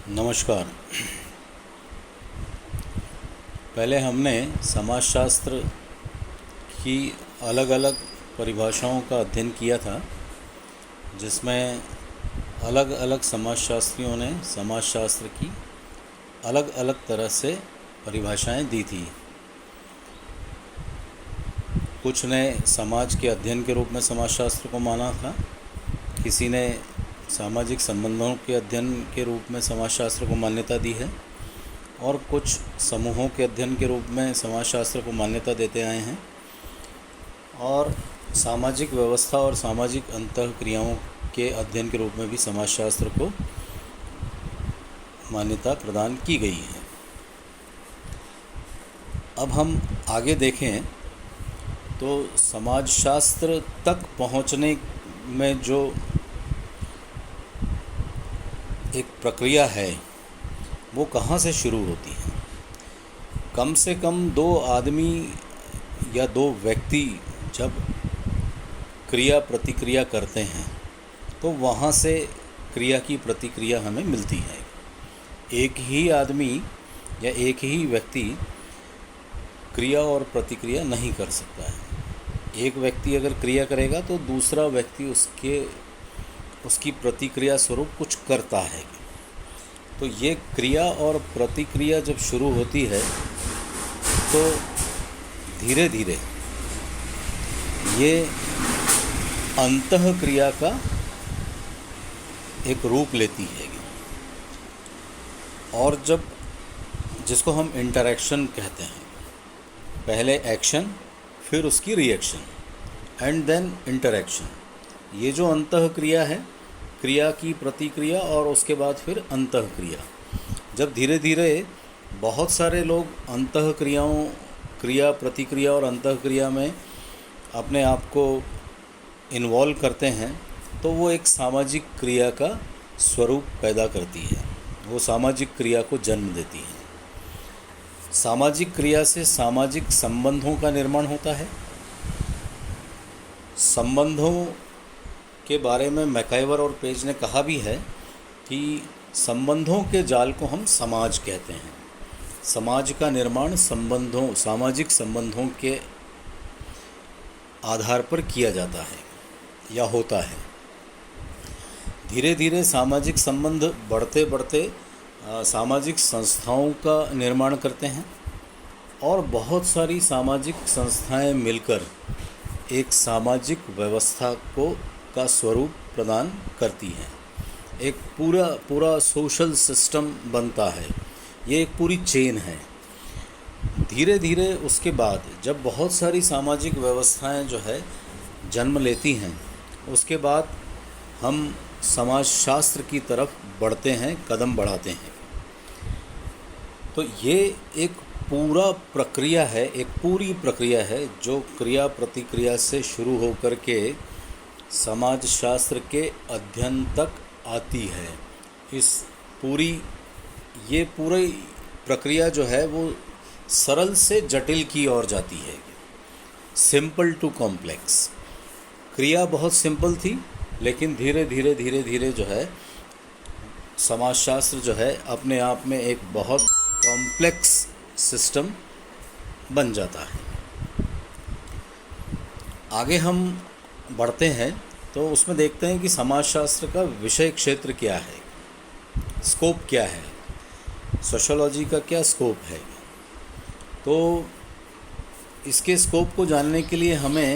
नमस्कार। पहले हमने समाजशास्त्र की अलग अलग परिभाषाओं का अध्ययन किया था, जिसमें अलग अलग समाजशास्त्रियों ने समाजशास्त्र की अलग अलग तरह से परिभाषाएं दी थी। कुछ ने समाज के अध्ययन के रूप में समाजशास्त्र को माना था, किसी ने सामाजिक संबंधों के अध्ययन के रूप में समाजशास्त्र को मान्यता दी है, और कुछ समूहों के अध्ययन के रूप में समाजशास्त्र को मान्यता देते आए हैं, और सामाजिक व्यवस्था और सामाजिक अंतःक्रियाओं के अध्ययन के रूप में भी समाजशास्त्र को मान्यता प्रदान की गई है। अब हम आगे देखें तो समाजशास्त्र तक पहुंचने में जो एक प्रक्रिया है वो कहाँ से शुरू होती है। कम से कम दो आदमी या दो व्यक्ति जब क्रिया प्रतिक्रिया करते हैं तो वहाँ से क्रिया की प्रतिक्रिया हमें मिलती है। एक ही आदमी या एक ही व्यक्ति क्रिया और प्रतिक्रिया नहीं कर सकता है। एक व्यक्ति अगर क्रिया करेगा तो दूसरा व्यक्ति उसकी प्रतिक्रिया स्वरूप कुछ करता है। तो ये क्रिया और प्रतिक्रिया जब शुरू होती है तो धीरे धीरे ये अंतःक्रिया का एक रूप लेती है, और जब जिसको हम इंटरैक्शन कहते हैं, पहले एक्शन फिर उसकी रिएक्शन एंड देन इंटरैक्शन। ये जो अंतःक्रिया है, क्रिया की प्रतिक्रिया और उसके बाद फिर अंतःक्रिया, जब धीरे धीरे बहुत सारे लोग अंतःक्रियाओं क्रिया प्रतिक्रिया और अंतःक्रिया में अपने आप को इन्वॉल्व करते हैं तो वो एक सामाजिक क्रिया का स्वरूप पैदा करती है, वो सामाजिक क्रिया को जन्म देती है। सामाजिक क्रिया से सामाजिक संबंधों का निर्माण होता है। संबंधों के बारे में मैकाइवर और पेज ने कहा भी है कि संबंधों के जाल को हम समाज कहते हैं। समाज का निर्माण सामाजिक संबंधों के आधार पर किया जाता है या होता है। धीरे धीरे सामाजिक संबंध बढ़ते बढ़ते सामाजिक संस्थाओं का निर्माण करते हैं, और बहुत सारी सामाजिक संस्थाएं मिलकर एक सामाजिक व्यवस्था का स्वरूप प्रदान करती हैं। एक पूरा सोशल सिस्टम बनता है। ये एक पूरी चेन है। धीरे धीरे उसके बाद जब बहुत सारी सामाजिक व्यवस्थाएं जो है जन्म लेती हैं, उसके बाद हम समाजशास्त्र की तरफ बढ़ते हैं, कदम बढ़ाते हैं। तो ये एक पूरी प्रक्रिया है जो क्रिया प्रतिक्रिया से शुरू होकर के समाजशास्त्र के अध्ययन तक आती है। ये पूरी प्रक्रिया जो है वो सरल से जटिल की ओर जाती है, सिंपल टू कॉम्प्लेक्स। क्रिया बहुत सिंपल थी, लेकिन धीरे धीरे जो है समाजशास्त्र जो है अपने आप में एक बहुत कॉम्प्लेक्स सिस्टम बन जाता है। आगे हम बढ़ते हैं तो उसमें देखते हैं कि समाजशास्त्र का विषय क्षेत्र क्या है, स्कोप क्या है, सोशियोलॉजी का क्या स्कोप है। तो इसके स्कोप को जानने के लिए हमें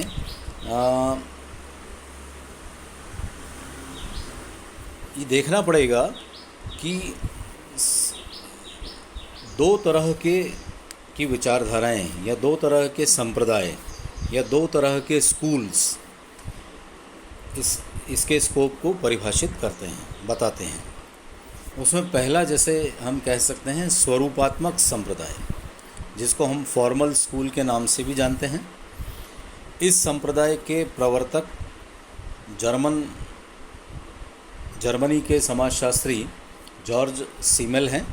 ये देखना पड़ेगा कि दो तरह की विचारधाराएं या दो तरह के संप्रदाय या दो तरह के स्कूल्स इसके स्कोप को परिभाषित करते हैं, बताते हैं। उसमें पहला, जैसे हम कह सकते हैं, स्वरूपात्मक संप्रदाय, जिसको हम फॉर्मल स्कूल के नाम से भी जानते हैं। इस संप्रदाय के प्रवर्तक जर्मनी के समाजशास्त्री जॉर्ज सीमेल हैं,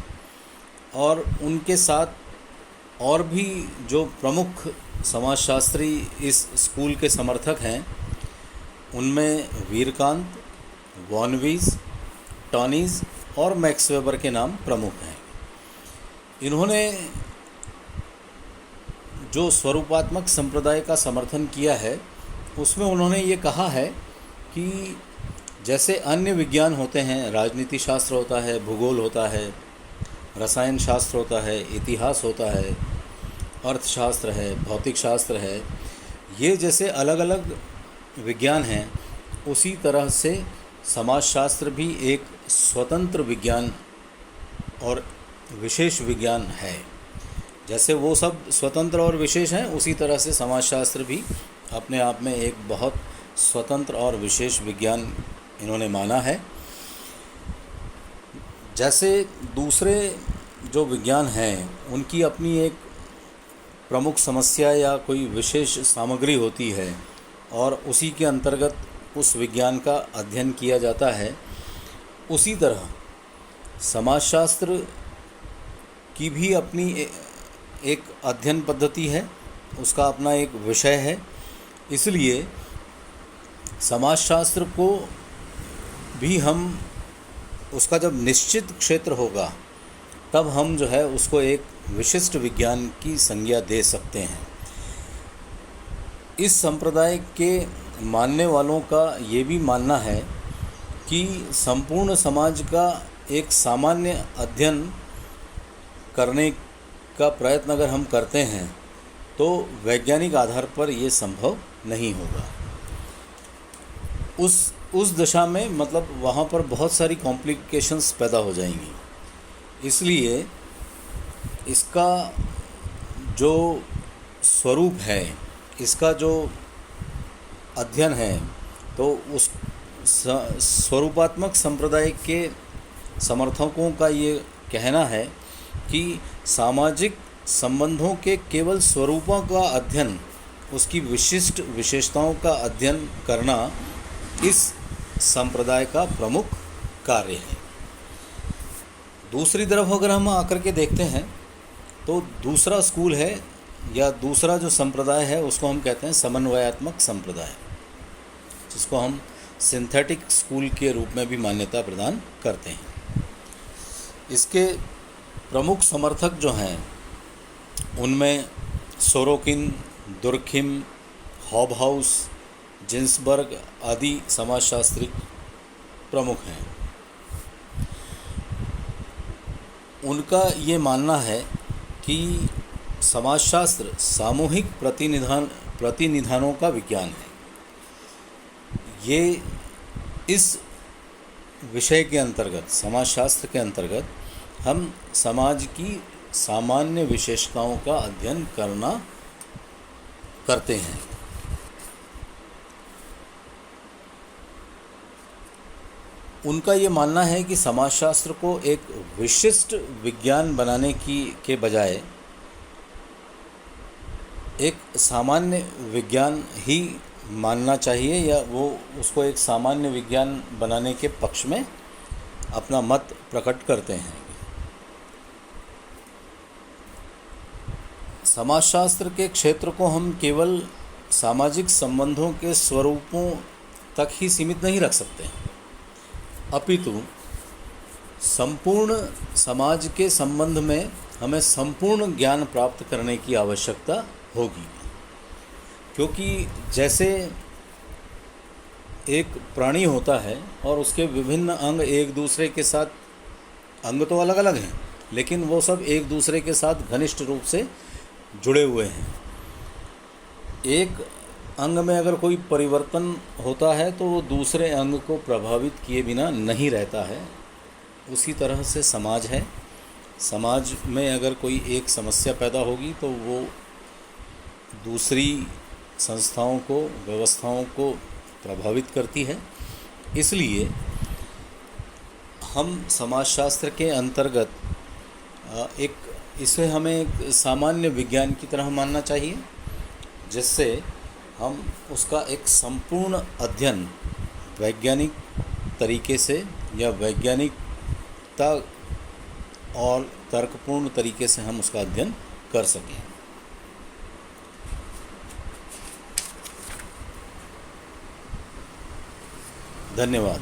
और उनके साथ और भी जो प्रमुख समाजशास्त्री इस स्कूल के समर्थक हैं उनमें वीरकांत, वॉनवीज, टॉनीज और मैक्स वेबर के नाम प्रमुख हैं। इन्होंने जो स्वरूपात्मक संप्रदाय का समर्थन किया है उसमें उन्होंने ये कहा है कि जैसे अन्य विज्ञान होते हैं, राजनीति शास्त्र होता है, भूगोल होता है, रसायन शास्त्र होता है, इतिहास होता है, अर्थशास्त्र है, भौतिक शास्त्र है, ये जैसे अलग अलग विज्ञान हैं, उसी तरह से समाजशास्त्र भी एक स्वतंत्र विज्ञान और विशेष विज्ञान है। जैसे वो सब स्वतंत्र और विशेष हैं, उसी तरह से समाजशास्त्र भी अपने आप में एक बहुत स्वतंत्र और विशेष विज्ञान इन्होंने माना है। जैसे दूसरे जो विज्ञान हैं उनकी अपनी एक प्रमुख समस्या या कोई विशेष सामग्री होती है और उसी के अंतर्गत उस विज्ञान का अध्ययन किया जाता है, उसी तरह समाजशास्त्र की भी अपनी एक अध्ययन पद्धति है, उसका अपना एक विषय है। इसलिए समाजशास्त्र को भी हम उसका जब निश्चित क्षेत्र होगा तब हम जो है उसको एक विशिष्ट विज्ञान की संज्ञा दे सकते हैं। इस संप्रदाय के मानने वालों का ये भी मानना है कि संपूर्ण समाज का एक सामान्य अध्ययन करने का प्रयत्न अगर हम करते हैं तो वैज्ञानिक आधार पर ये संभव नहीं होगा। उस दशा में मतलब वहाँ पर बहुत सारी कॉम्प्लिकेशंस पैदा हो जाएंगी। इसलिए इसका जो स्वरूप है, इसका जो अध्ययन है, तो उस स्वरूपात्मक संप्रदाय के समर्थकों का ये कहना है कि सामाजिक संबंधों के केवल स्वरूपों का अध्ययन, उसकी विशिष्ट विशेषताओं का अध्ययन करना इस संप्रदाय का प्रमुख कार्य है। दूसरी तरफ अगर हम आकर के देखते हैं तो दूसरा स्कूल है या दूसरा जो संप्रदाय है उसको हम कहते हैं समन्वयात्मक संप्रदाय, जिसको हम सिंथेटिक स्कूल के रूप में भी मान्यता प्रदान करते हैं। इसके प्रमुख समर्थक जो हैं उनमें सोरोकिन, दुर्खिम, हॉबहाउस, जिन्सबर्ग आदि समाजशास्त्री प्रमुख हैं। उनका ये मानना है कि समाजशास्त्र सामूहिक प्रतिनिधानों का विज्ञान है। ये इस विषय के अंतर्गत, समाजशास्त्र के अंतर्गत, हम समाज की सामान्य विशेषताओं का अध्ययन करते हैं। उनका ये मानना है कि समाजशास्त्र को एक विशिष्ट विज्ञान बनाने के बजाय एक सामान्य विज्ञान ही मानना चाहिए, या वो उसको एक सामान्य विज्ञान बनाने के पक्ष में अपना मत प्रकट करते हैं। समाजशास्त्र के क्षेत्र को हम केवल सामाजिक संबंधों के स्वरूपों तक ही सीमित नहीं रख सकते, अपितु संपूर्ण समाज के संबंध में हमें संपूर्ण ज्ञान प्राप्त करने की आवश्यकता होगी। क्योंकि जैसे एक प्राणी होता है और उसके विभिन्न अंग एक दूसरे के साथ, अंग तो अलग अलग हैं लेकिन वो सब एक दूसरे के साथ घनिष्ठ रूप से जुड़े हुए हैं। एक अंग में अगर कोई परिवर्तन होता है तो वो दूसरे अंग को प्रभावित किए बिना नहीं रहता है। उसी तरह से समाज है। समाज में अगर कोई एक समस्या पैदा होगी तो वो दूसरी संस्थाओं को, व्यवस्थाओं को प्रभावित करती है। इसलिए हम समाजशास्त्र के अंतर्गत इसे हमें एक सामान्य विज्ञान की तरह मानना चाहिए, जिससे हम उसका एक संपूर्ण अध्ययन वैज्ञानिक तरीके से या वैज्ञानिकता और तर्कपूर्ण तरीके से हम उसका अध्ययन कर सकें। धन्यवाद।